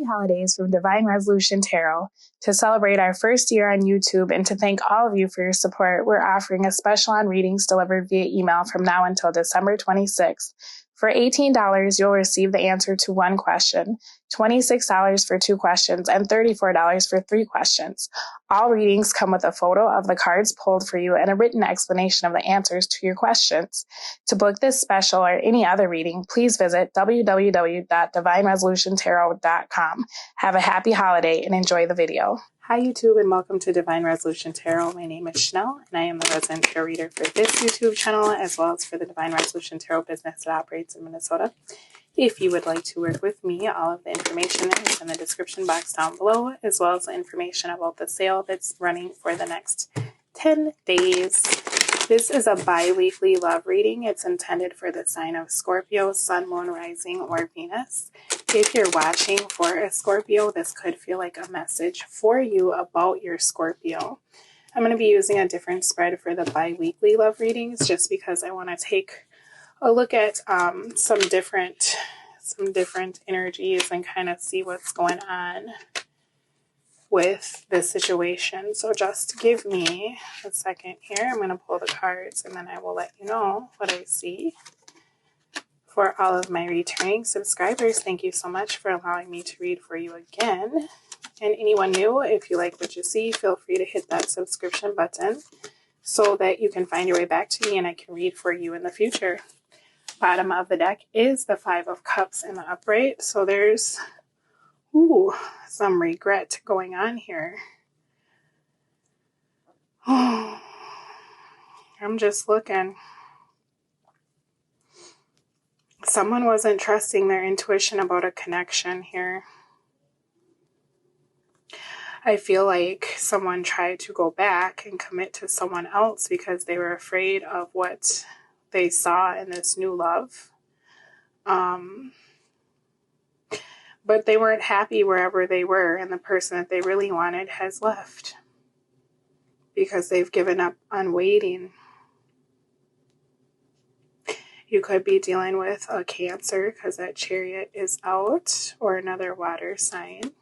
Happy holidays from Divine Resolution Tarot. To celebrate our first year on YouTube and to thank all of you for your support, we're offering a special on readings delivered via email from now until December 26th. For $18, you'll receive the answer to one question, $26 for 2 questions, and $34 for 3 questions. All readings come with a photo of the cards pulled for you and a written explanation of the answers to your questions. To book this special or any other reading, please visit www.divineresolutiontarot.com. Have a happy holiday and enjoy the video. Hi YouTube, and welcome to Divine Resolution Tarot. My name is Chanel and I am the resident tarot reader for this YouTube channel as well as for the Divine Resolution Tarot business that operates in Minnesota. If you would like to work with me, all of the information is in the description box down below, as well as the information about the sale that's running for the next 10 days. This is a bi-weekly love reading. It's intended for the sign of Scorpio, Sun, Moon, Rising, or Venus. If you're watching for a Scorpio, this could feel like a message for you about your Scorpio. I'm going to be using a different spread for the bi-weekly love readings just because I want to take a look at some different energies and kind of see what's going on with this situation. So just give me a second here. I'm going to pull the cards and then I will let you know what I see. For all of my returning subscribers, thank you so much for allowing me to read for you again. And anyone new, if you like what you see, feel free to hit that subscription button so that you can find your way back to me and I can read for you in the future. Bottom of the deck is the 5 of Cups in the upright. So there's some regret going on here. I'm just looking. Someone wasn't trusting their intuition about a connection here. I feel like someone tried to go back and commit to someone else because they were afraid of what they saw in this new love. But they weren't happy wherever they were, and the person that they really wanted has left because they've given up on waiting. You could be dealing with a Cancer because that Chariot is out, or another water sign.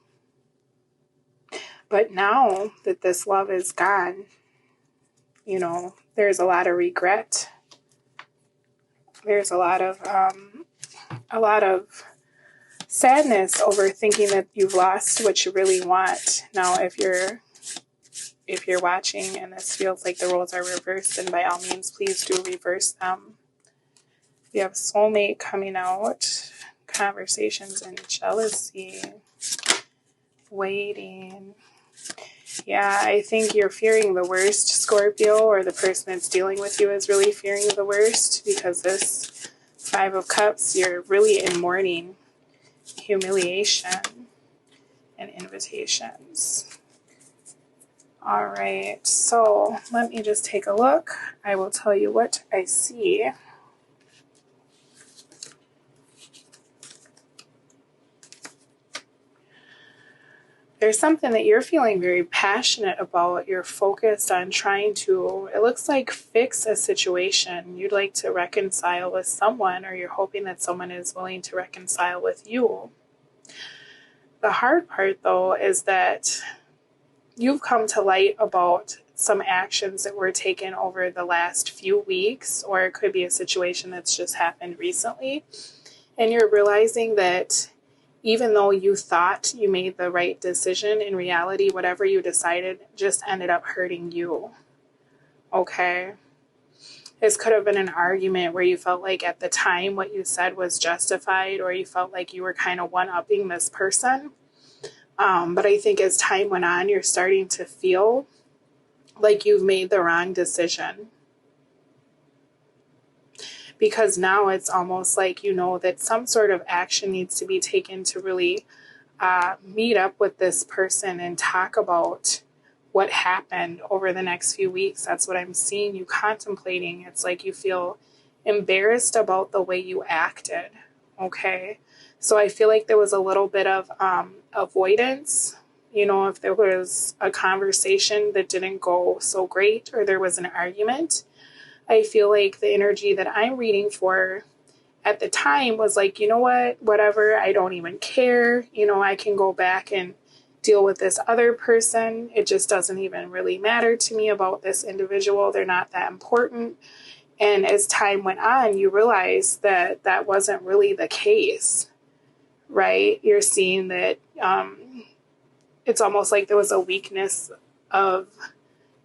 But now that this love is gone, you know, there's a lot of regret. There's a lot of sadness over thinking that you've lost what you really want. Now, if you're watching and this feels like the roles are reversed, then by all means, please do reverse them. We have soulmate coming out, conversations and jealousy, waiting. Yeah, I think you're fearing the worst, Scorpio, or the person that's dealing with you is really fearing the worst because this 5 of Cups, you're really in mourning, humiliation, and invitations. All right, so let me just take a look. I will tell you what I see. There's something that you're feeling very passionate about. You're focused on trying to, it looks like, fix a situation. You'd like to reconcile with someone, or you're hoping that someone is willing to reconcile with you. The hard part, though, is that you've come to light about some actions that were taken over the last few weeks, or it could be a situation that's just happened recently. And you're realizing that even though you thought you made the right decision, in reality, whatever you decided just ended up hurting you. Okay? This could have been an argument where you felt like at the time what you said was justified, or you felt like you were kind of one-upping this person. But I think as time went on, you're starting to feel like you've made the wrong decision. Because now it's almost like you know that some sort of action needs to be taken to really meet up with this person and talk about what happened over the next few weeks. That's what I'm seeing you contemplating. It's like you feel embarrassed about the way you acted. Okay? So I feel like there was a little bit of avoidance. You know, if there was a conversation that didn't go so great, or there was an argument, I feel like the energy that I'm reading for at the time was like, you know what, whatever, I don't even care. You know, I can go back and deal with this other person. It just doesn't even really matter to me about this individual. They're not that important. And as time went on, you realize that that wasn't really the case, right? You're seeing that it's almost like there was a weakness of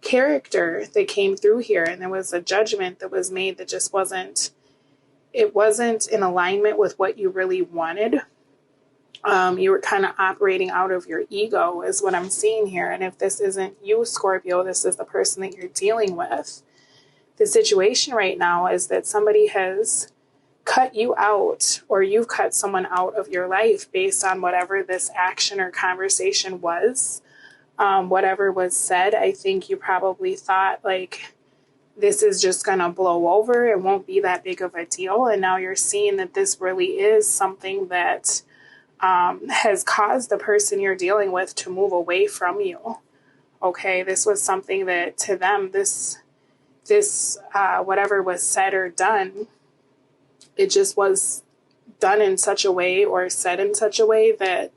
character that came through here, and there was a judgment that was made that just wasn't in alignment with what you really wanted. You were kind of operating out of your ego is what I'm seeing here. And if this isn't you, Scorpio, this is the person that you're dealing with. The situation right now is that somebody has cut you out, or you've cut someone out of your life based on whatever this action or conversation was. Whatever was said, I think you probably thought like, this is just going to blow over. It won't be that big of a deal. And now you're seeing that this really is something that has caused the person you're dealing with to move away from you. Okay, this was something that to them, this whatever was said or done, it just was done in such a way or said in such a way that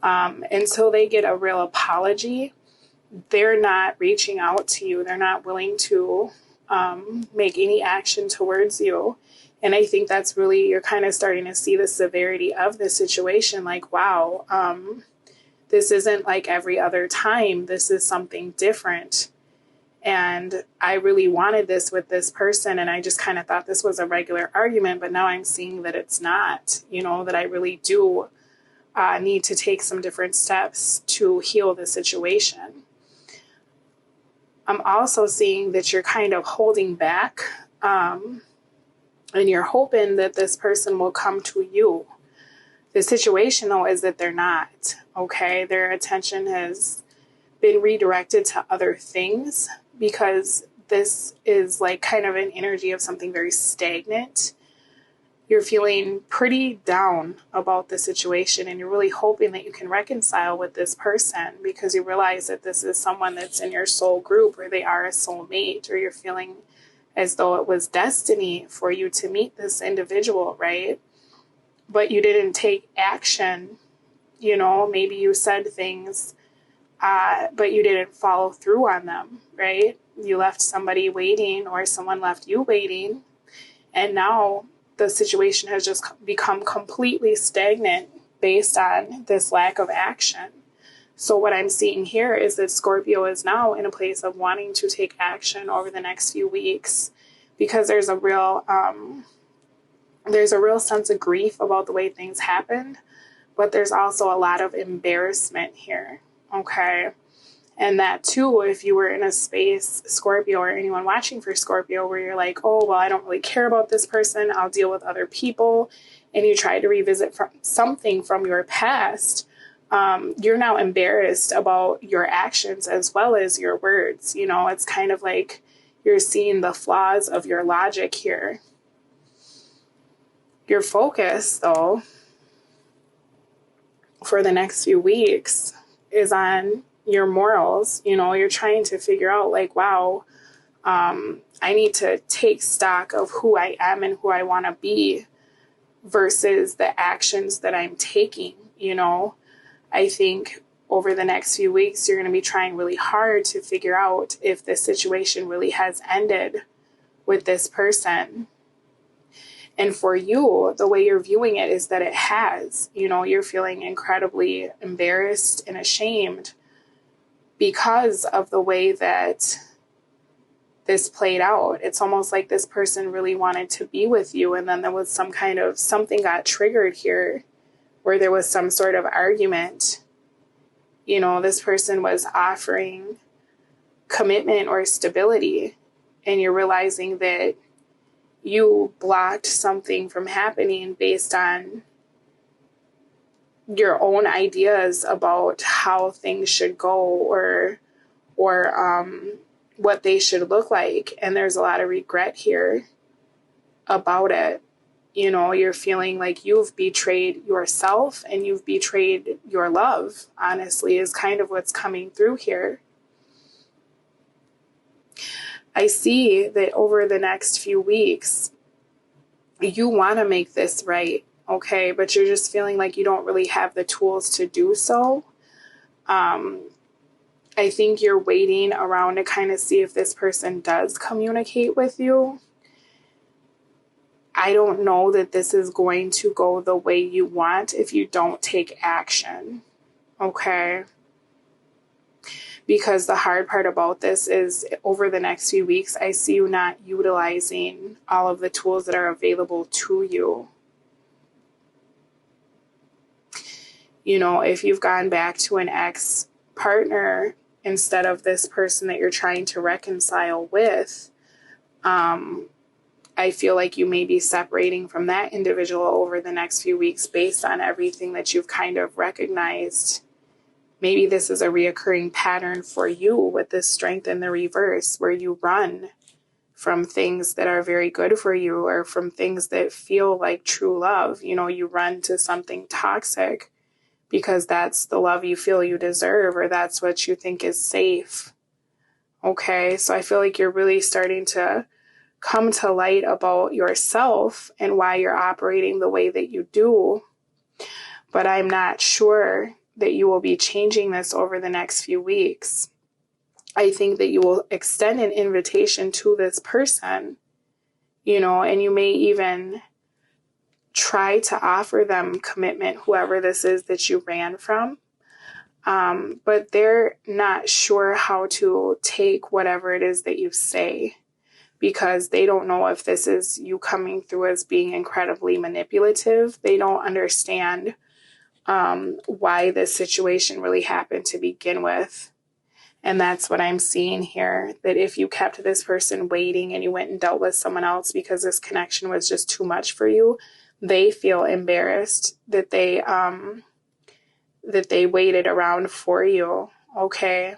until they get a real apology, they're not reaching out to you. They're not willing to make any action towards you. And I think that's really, you're kind of starting to see the severity of the situation. Like, wow, this isn't like every other time. This is something different. And I really wanted this with this person. And I just kind of thought this was a regular argument. But now I'm seeing that it's not, you know, that I really do need to take some different steps to heal the situation. I'm also seeing that you're kind of holding back, and you're hoping that this person will come to you. The situation, though, is that they're not, okay? Their attention has been redirected to other things because this is like kind of an energy of something very stagnant. You're feeling pretty down about the situation, and you're really hoping that you can reconcile with this person because you realize that this is someone that's in your soul group, or they are a soulmate, or you're feeling as though it was destiny for you to meet this individual, right? But you didn't take action. You know, maybe you said things, but you didn't follow through on them, right? You left somebody waiting, or someone left you waiting, and now the situation has just become completely stagnant based on this lack of action. So what I'm seeing here is that Scorpio is now in a place of wanting to take action over the next few weeks, because there's a real sense of grief about the way things happened, but there's also a lot of embarrassment here, okay? And that too, if you were in a space, Scorpio, or anyone watching for Scorpio, where you're like, oh, well, I don't really care about this person, I'll deal with other people, and you try to revisit something from your past, you're now embarrassed about your actions as well as your words. You know, it's kind of like you're seeing the flaws of your logic here. Your focus, though, for the next few weeks is on your morals. You know, you're trying to figure out like, wow, I need to take stock of who I am and who I want to be versus the actions that I'm taking. You know, I think over the next few weeks, you're going to be trying really hard to figure out if this situation really has ended with this person. And for you, the way you're viewing it is that it has. You know, you're feeling incredibly embarrassed and ashamed because of the way that this played out. It's almost like this person really wanted to be with you, and then there was some kind of something got triggered here where there was some sort of argument. You know, this person was offering commitment or stability, and you're realizing that you blocked something from happening based on your own ideas about how things should go or what they should look like. And there's a lot of regret here about it. You know, you're feeling like you've betrayed yourself and you've betrayed your love, honestly, is kind of what's coming through here. I see that over the next few weeks, you want to make this right, okay, but you're just feeling like you don't really have the tools to do so. I think you're waiting around to kind of see if this person does communicate with you. I don't know that this is going to go the way you want if you don't take action, okay? Because the hard part about this is over the next few weeks, I see you not utilizing all of the tools that are available to you. You know, if you've gone back to an ex-partner instead of this person that you're trying to reconcile with, I feel like you may be separating from that individual over the next few weeks based on everything that you've kind of recognized. Maybe this is a reoccurring pattern for you with this strength in the reverse, where you run from things that are very good for you or from things that feel like true love. You know, you run to something toxic because that's the love you feel you deserve, or that's what you think is safe. Okay, so I feel like you're really starting to come to light about yourself and why you're operating the way that you do. But I'm not sure that you will be changing this over the next few weeks. I think that you will extend an invitation to this person, you know, and you may even try to offer them commitment, whoever this is that you ran from. But they're not sure how to take whatever it is that you say, because they don't know if this is you coming through as being incredibly manipulative. They don't understand why this situation really happened to begin with. And that's what I'm seeing here, that if you kept this person waiting and you went and dealt with someone else because this connection was just too much for you, they feel embarrassed that they waited around for you, okay?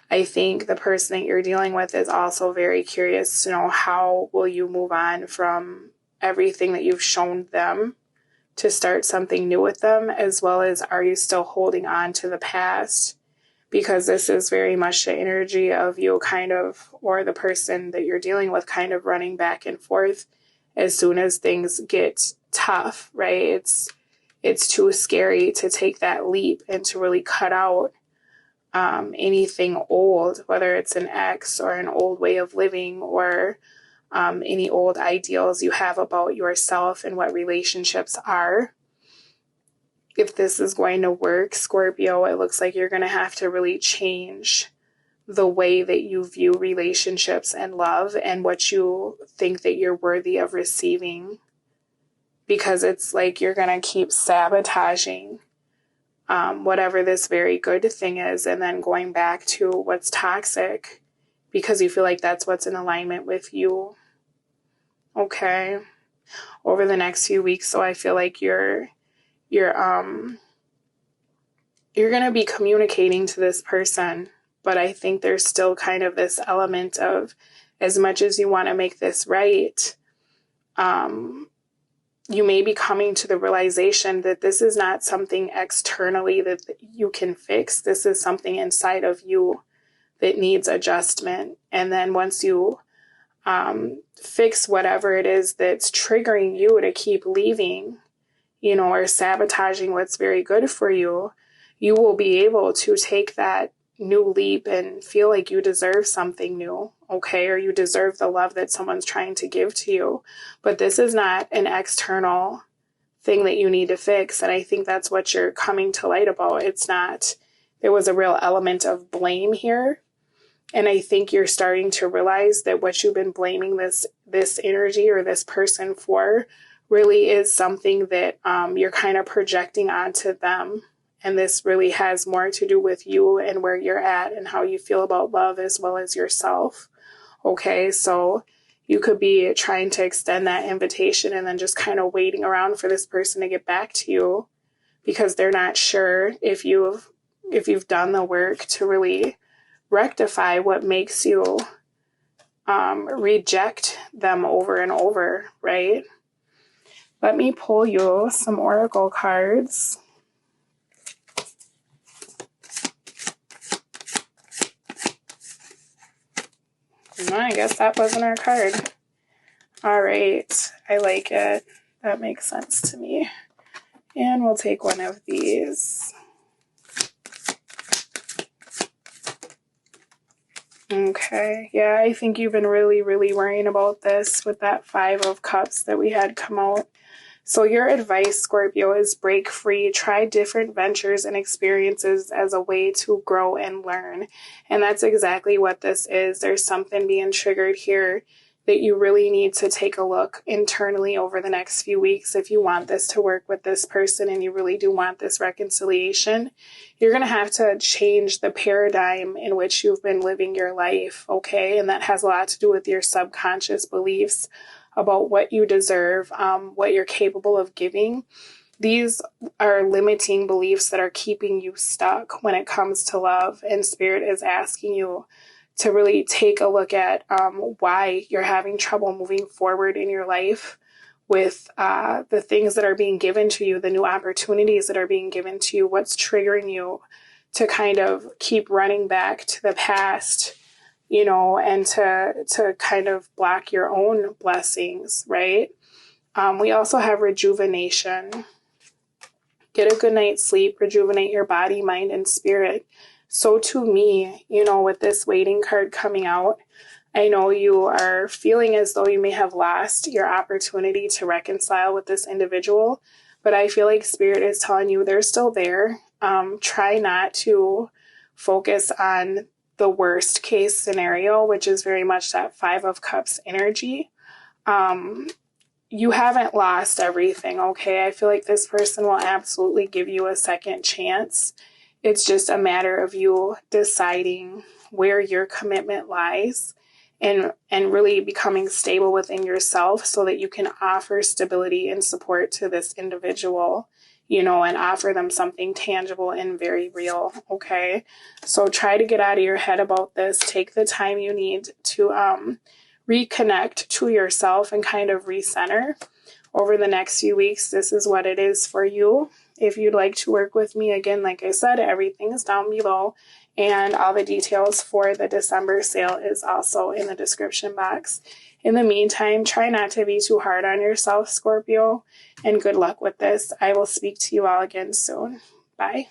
I think the person that you're dealing with is also very curious to know how will you move on from everything that you've shown them to start something new with them, as well as are you still holding on to the past? Because this is very much the energy of you kind of, or the person that you're dealing with kind of running back and forth as soon as things get tough, right? It's too scary to take that leap and to really cut out anything old, whether it's an ex or an old way of living or any old ideals you have about yourself and what relationships are. If this is going to work, Scorpio, it looks like you're going to have to really change the way that you view relationships and love and what you think that you're worthy of receiving. Because it's like you're going to keep sabotaging whatever this very good thing is and then going back to what's toxic because you feel like that's what's in alignment with you. Okay. Over the next few weeks, so I feel like you're going to be communicating to this person, but I think there's still kind of this element of, as much as you want to make this right, you may be coming to the realization that this is not something externally that you can fix. This is something inside of you that needs adjustment. And then once you fix whatever it is that's triggering you to keep leaving, you know, or sabotaging what's very good for you, you will be able to take that new leap and feel like you deserve something new, okay? Or you deserve the love that someone's trying to give to you. But this is not an external thing that you need to fix. And I think that's what you're coming to light about. It's not, there was a real element of blame here. And I think you're starting to realize that what you've been blaming this energy or this person for really is something that you're kind of projecting onto them. And this really has more to do with you and where you're at and how you feel about love as well as yourself. Okay, so you could be trying to extend that invitation and then just kind of waiting around for this person to get back to you because they're not sure if you've done the work to really rectify what makes you reject them over and over, right? Let me pull you some oracle cards. No, I guess that wasn't our card. All right. I like it. That makes sense to me. And we'll take one of these. Okay. Yeah, I think you've been really, really worrying about this with that 5 of Cups that we had come out. So your advice, Scorpio, is break free, try different ventures and experiences as a way to grow and learn. And that's exactly what this is. There's something being triggered here that you really need to take a look internally over the next few weeks. If you want this to work with this person and you really do want this reconciliation, you're going to have to change the paradigm in which you've been living your life, okay? And that has a lot to do with your subconscious beliefs about what you deserve, what you're capable of giving. These are limiting beliefs that are keeping you stuck when it comes to love, and Spirit is asking you to really take a look at why you're having trouble moving forward in your life with the things that are being given to you, the new opportunities that are being given to you, what's triggering you to kind of keep running back to the past, you know, and to kind of block your own blessings, right? We also have rejuvenation. Get a good night's sleep, rejuvenate your body, mind, and spirit. So to me, you know, with this waiting card coming out, I know you are feeling as though you may have lost your opportunity to reconcile with this individual, but I feel like Spirit is telling you they're still there. Try not to focus on the worst case scenario, which is very much that 5 of Cups energy. You haven't lost everything, okay? I feel like this person will absolutely give you a second chance. It's just a matter of you deciding where your commitment lies and really becoming stable within yourself so that you can offer stability and support to this individual, you know, and offer them something tangible and very real, okay? So try to get out of your head about this. Take the time you need to reconnect to yourself and kind of recenter over the next few weeks. This is what it is for you. If you'd like to work with me, again, like I said, everything is down below, and all the details for the December sale is also in the description box. In the meantime, try not to be too hard on yourself, Scorpio, and good luck with this. I will speak to you all again soon. Bye.